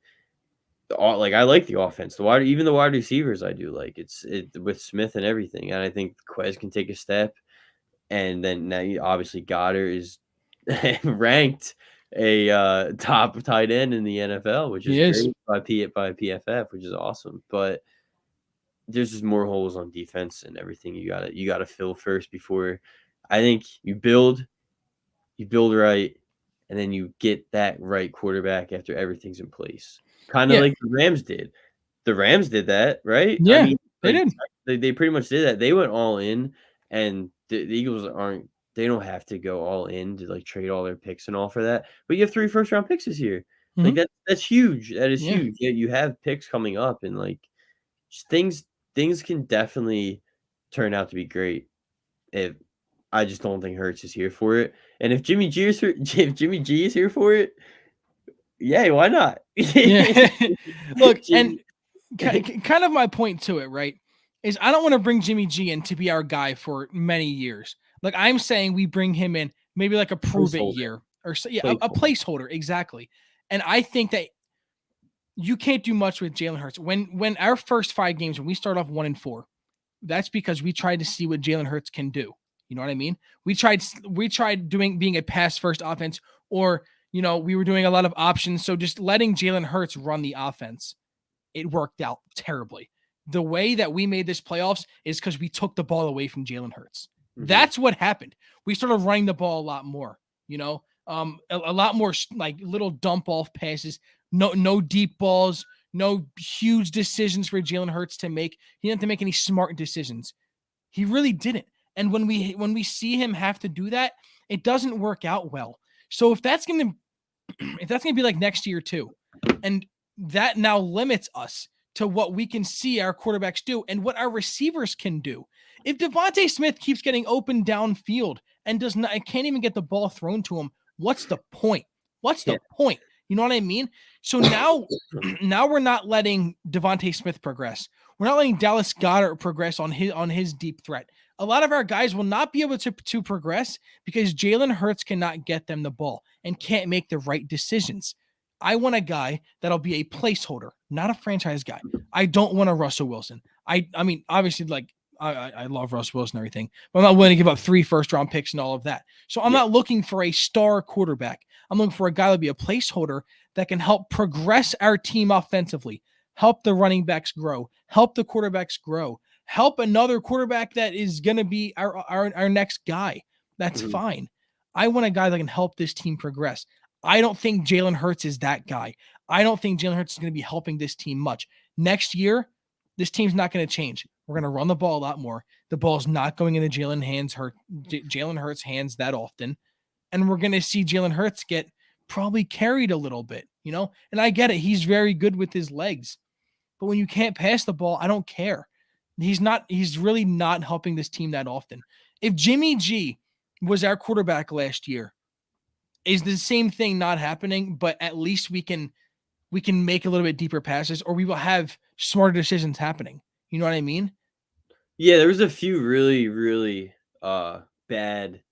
Like I like the offense, the wide receivers I do like. It with Smith and everything, and I think Quez can take a step, and then now obviously Goddard is ranked a top tight end in the NFL, which He is is. great by PFF, which is awesome. But there's just more holes on defense and everything you gotta fill first before I think you build right, and then you get that right quarterback after everything's in place. Kinda Yeah, like the Rams did. The Rams did that, right? I yeah, mean, they like, did. they pretty much did that. They went all in, and the Eagles aren't they don't have to go all in to, like, trade all their picks and all for that, but you have 3 first round picks this year. Like, Mhm. that's huge. That is Yeah, huge. Yeah, you have picks coming up, and, like, just things can definitely turn out to be great. If I just don't think Hurts is here for it, and if Jimmy G is here for it, yay, why not? yeah. Look, and Jimmy kind of my point to it, right, is I don't wanna bring Jimmy G in to be our guy for many years. Like, I'm saying we bring him in maybe like a prove it placeholder, year or so, yeah, a placeholder. placeholder, exactly. And I think that you can't do much with Jalen Hurts. When our first 5 games, when we start off 1-4, that's because we tried to see what Jalen Hurts can do. You know what I mean? We tried doing being a pass first offense, or we were doing a lot of options. So just letting Jalen Hurts run the offense, it worked out terribly. The way that we made this playoffs is because we took the ball away from Jalen Hurts. Mhm. That's what happened. We started running the ball a lot more. A lot more like little dump off passes. No deep balls. No huge decisions for Jalen Hurts to make. He didn't have to make any smart decisions. He really didn't. And when we see him have to do that, it doesn't work out well. So if that's gonna be like next year too, and that now limits us to what we can see our quarterbacks do and what our receivers can do. If Devontae Smith keeps getting open downfield and does not, can't even get the ball thrown to him, what's the point? What's Yeah. the point? You know what I mean? So now, now we're not letting Devontae Smith progress. We're not letting Dallas Goddard progress on his deep threat. A lot of our guys will not be able to progress because Jalen Hurts cannot get them the ball and can't make the right decisions. I want a guy that'll be a placeholder, not a franchise guy. I don't want a Russell Wilson. I mean, obviously, like I love Russell Wilson and everything, but I'm not willing to give up 3 first round picks and all of that. So I'm Yeah. not looking for a star quarterback. I'm looking for a guy to be a placeholder that can help progress our team offensively, help the running backs grow, help the quarterbacks grow, help another quarterback that is going to be our next guy. That's Mhm. fine. I want a guy that can help this team progress. I don't think Jalen Hurts is that guy. I don't think Jalen Hurts is going to be helping this team much. Next year, this team's not going to change. We're going to run the ball a lot more. The ball's not going into Jalen Hurts' hands that often. And we're going to see Jalen Hurts get probably carried a little bit, you know? And I get it. He's very good with his legs. But when you can't pass the ball, I don't care. He's really not helping this team that often. If Jimmy G was our quarterback last year, is the same thing not happening, but at least we can make a little bit deeper passes, or we will have smarter decisions happening. You know what I mean? Yeah, there was a few really, really bad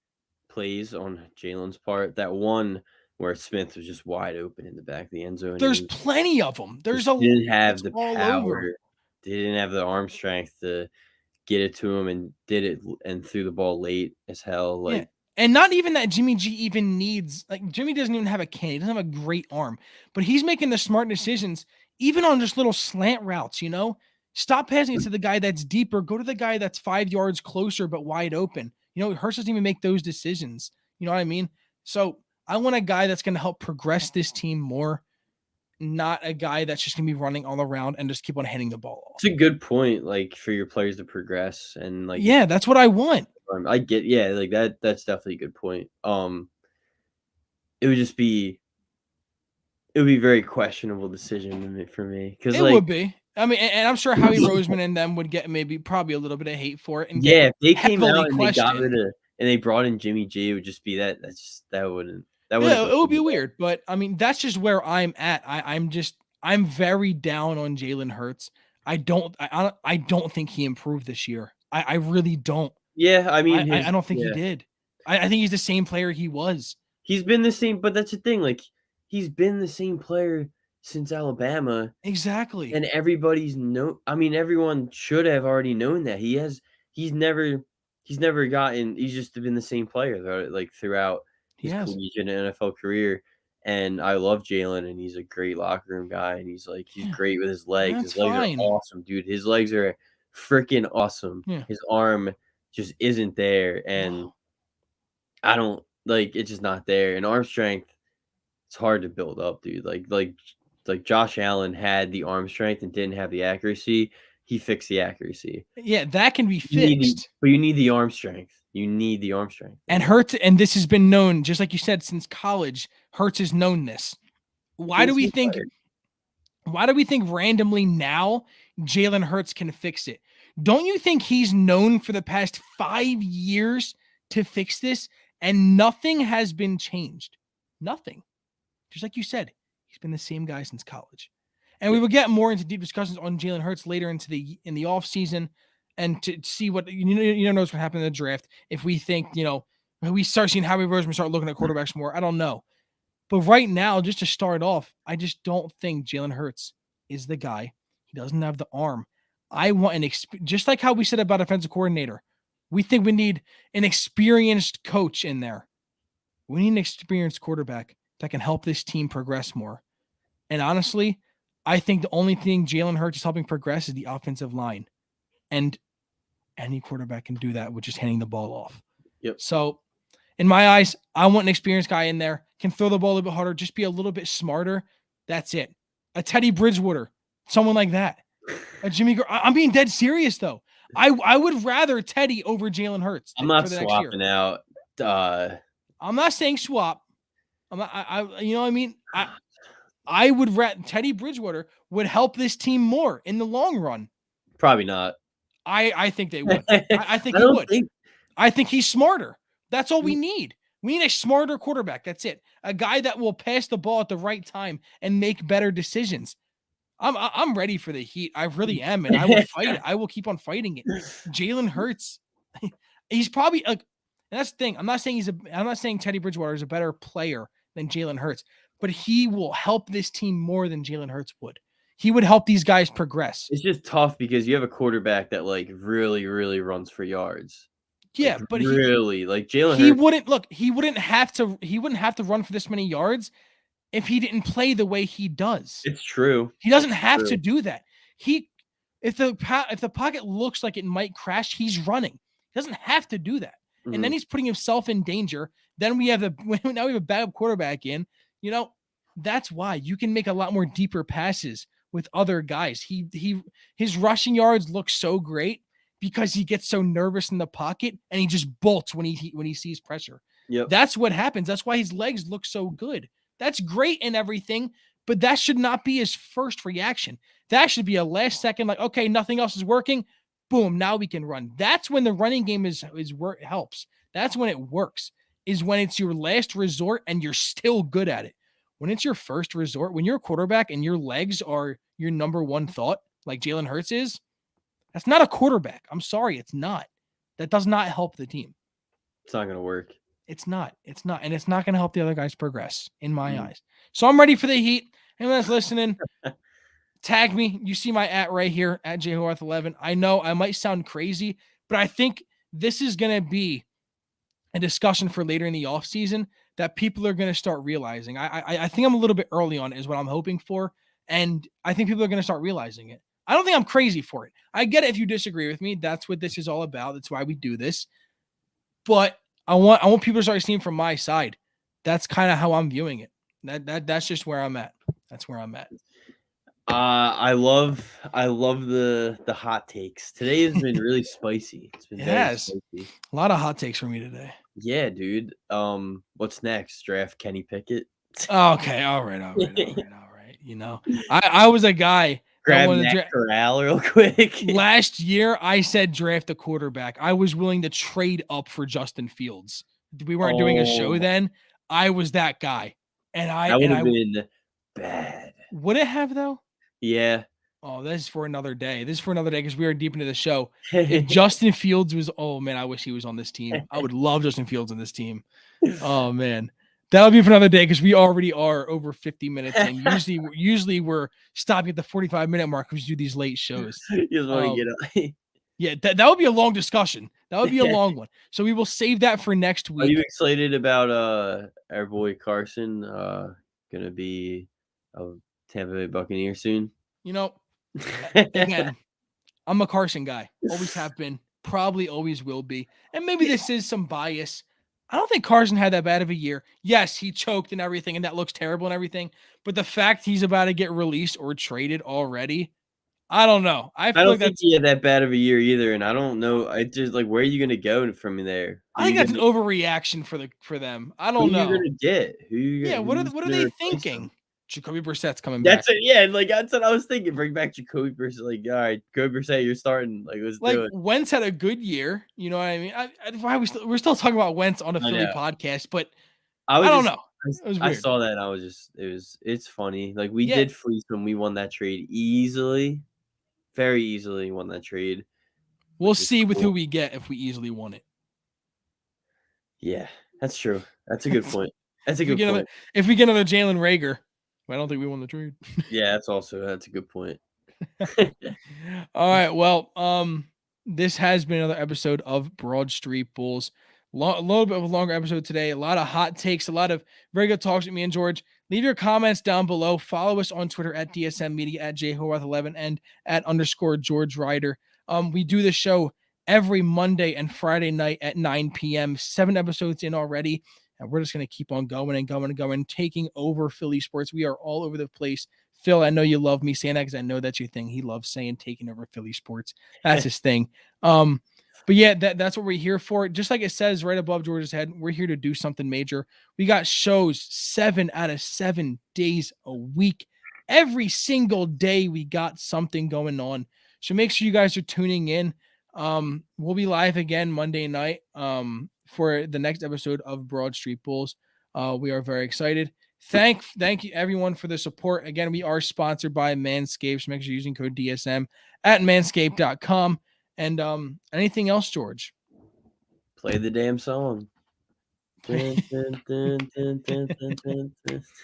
plays on Jalen's part. That one where Smith was just wide open in the back of the end zone, and There's he plenty of them. just didn't have It's the all over. power. Didn't have the arm strength to get it to him, and did it and threw the ball late as hell. Yeah. Like, And not even that Jimmy G even needs, like, Jimmy doesn't even have a cannon. He doesn't have a great arm, but he's making the smart decisions, even on just little slant routes, you know? Stop passing it to the guy that's deeper. Go to the guy that's 5 yards closer, but wide open. You know, Hurst doesn't even make those decisions. You know what I mean? So I want a guy that's going to help progress this team more, not a guy that's just going to be running all around and just keep on hitting the ball it's off. a good point, like, for your players to progress and, like, Yeah, that's what I want. I get, yeah, like, that's definitely a good point. It would just be it would be a very questionable decision for me because, It like, would be. I mean, and I'm sure Howie Roseman and them would get maybe probably a little bit of hate for it and get yeah, if they came heavily out and they got rid questioned. of and they brought in Jimmy G, it would just be that wouldn't Yeah, go it would over be well. weird, but I mean, that's just where I'm at. I'm very down on Jalen Hurts. I don't think he improved this year. I really don't. Yeah, I mean, I don't think he yeah. did. I think he's the same player he was. He's been the same, but that's the thing, like, he's been the same player since Alabama, Exactly. and I mean, everyone should have already known that. He's never he's just been the same player, though, like, throughout He his has. collegiate and NFL career, and I love Jalen, and he's a great locker room guy, and he's Yeah. great with his legs. That's His legs are fine. awesome, dude. His legs are freaking awesome. Yeah. His arm just isn't there, and No. I don't like, it's just not there, and arm strength, it's hard to build up, dude. Like Josh Allen had the arm strength and didn't have the accuracy. He fixed the accuracy. Yeah, that can be You fixed. need the arm strength. You need the arm strength, And man. Hurts, and this has been known, just like you said, since college. Hurts has known this. Why do Since we he think? started. Why do we think randomly now Jalen Hurts can fix it? Don't you think he's known for the past 5 years to fix this, and nothing has been changed? Nothing. Just like you said, he's been the same guy since college. And we Yeah. will get more into deep discussions on Jalen Hurts later in the off season, and to see what you don't know what's going to happen in the draft. If we think we start seeing Howie Roseman start looking at quarterbacks more, I don't know. But right now, just to start off, I just don't think Jalen Hurts is the guy. He doesn't have the arm. I want just like how we said about offensive coordinator. We think we need an experienced coach in there. We need an experienced quarterback that can help this team progress more. And honestly, I think the only thing Jalen Hurts is helping progress is the offensive line. And any quarterback can do that with just handing the ball off. Yep. So, in my eyes, I want an experienced guy in there, can throw the ball a little bit harder, just be a little bit smarter. That's it. A Teddy Bridgewater, someone like that. A Jimmy. I'm being dead serious though. I would rather Teddy over Jalen Hurts I'm not for the next year. swapping out. I'm not saying swap. I'm not, you know what I mean? I would Teddy Bridgewater would help this team more in the long run. Probably not. I think they would. I think I he don't would. think. I think he's smarter. That's all we need. We need a smarter quarterback. That's it. A guy that will pass the ball at the right time and make better decisions. I'm ready for the heat. I really am, and I will fight it. I will keep on fighting it. Jalen Hurts, he's probably like, and that's the thing. I'm not saying Teddy Bridgewater is a better player than Jalen Hurts, but he will help this team more than Jalen Hurts would. He would help these guys progress. It's just tough because you have a quarterback that, like, really, really runs for yards. Like Yeah, but really, like Jalen he Hurts. wouldn't look. He wouldn't have to run for this many yards if he didn't play the way he does. It's true. He doesn't It's have to true. do that. He if the pocket looks like it might crash, he's running. He doesn't have to do that. And then Mhm. he's putting himself in danger. Then we have now we have a backup quarterback in. That's why you can make a lot more deeper passes with other guys. His rushing yards look so great because he gets so nervous in the pocket and he just bolts when he sees pressure. Yep. That's what happens. That's why his legs look so good. That's great and everything, but that should not be his first reaction. That should be a last second, like, okay, nothing else is working. Boom, now we can run. That's when the running game is where it helps. That's when it works, is when it's your last resort and you're still good at it. When it's your first resort, when you're a quarterback and your legs are your number one thought, like Jalen Hurts is, that's not a quarterback. I'm sorry, it's not. That does not help the team. It's not gonna work. It's not. It's not. And it's not going to help the other guys progress in my Mm. eyes. So I'm ready for the heat. Anyone that's listening, tag me. You see my @ right here at JHorth11. I know I might sound crazy, but I think this is going to be a discussion for later in the offseason that people are going to start realizing. I think I'm a little bit early on it is what I'm hoping for. And I think people are going to start realizing it. I don't think I'm crazy for it. I get it if you disagree with me. That's what this is all about. That's why we do this. But I want people to start seeing from my side. That's kind of how I'm viewing it. That's just where I'm at. That's where I'm at. I love the hot takes. Today has been really spicy. It's been It very has spicy. a lot of hot takes for me today. Yeah, dude. What's next? Draft Kenny Pickett? Okay, all right. I was a guy that Grab wanted to Matt draft. Corral real quick. Last year, I said draft a quarterback. I was willing to trade up for Justin Fields. We weren't doing a show Oh, then. I was that guy, and that would have I been bad. would it have though. Yeah. Oh, this is for another day. This is for another day because we are deep into the show. If Justin Fields was, oh man, I wish he was on this team. I would love Justin Fields on this team. Oh man, that'll be for another day because we already are over 50 minutes in. Usually we're stopping at the 45-minute mark because we do these late shows. You just want to get up. Yeah, that would be a long discussion. That would be a long one. So we will save that for next Are you week. excited about our boy Carson gonna be a Tampa Bay Buccaneer soon? Again, I'm a Carson guy. Always have been. Probably always will be. And maybe this is some bias. I don't think Carson had that bad of a year. Yes, he choked and everything, and that looks terrible and everything. But the fact he's about to get released or traded already, I don't know. I I feel don't like think he had that bad of a year either, and I don't know. I just like, where are you gonna go from there? I think that's an overreaction for them. I Who don't you know. gonna get? Yeah, Who's what are gonna they replace thinking? him? Jacoby Brissett's coming back. That's it. Yeah, like that's what I was thinking. Bring back Jacoby Brissett. Like, all right, Jacoby Brissett, you're starting. Like, let's Like do it. Wentz had a good year. You know what I mean? Why we're still talking about Wentz on a I Philly know. podcast, but I I was don't just. know. It was I weird. saw that. And I was just. It's funny. Like we Yeah, did fleece when we won that trade easily, very easily won that trade, we'll which is see with who cool. we get if we easily won it. Yeah, that's true. That's a good point. That's a If we good get another, point. if we get another Jalen Rager, I don't think we won the trade. Yeah, that's a good point. All right. Well, this has been another episode of Broad Street Bulls. A little bit of a longer episode today. A lot of hot takes, a lot of very good talks with me and George. Leave your comments down below. Follow us on Twitter at DSM Media, at JHorwath11, and at _George Ryder. We do the show every Monday and Friday night at 9 p.m. 7 episodes in already. And we're just going to keep on going and going and going, taking over Philly sports. We are all over the place. Phil, I know you love me saying that because I know that's your thing. He loves saying taking over Philly sports. That's his thing. But yeah, that's what we're here for. Just like it says right above George's head, we're here to do something major. We got shows 7 out of 7 days a week. Every single day we got something going on. So make sure you guys are tuning in. We'll be live again Monday night for the next episode of Broad Street Bulls. We are very excited. Thank you everyone for the support. Again, we are sponsored by Manscaped. So make sure you're using code DSM at manscaped.com. And anything else, George? Play the damn song. Dun, dun, dun, dun, dun, dun, dun, dun.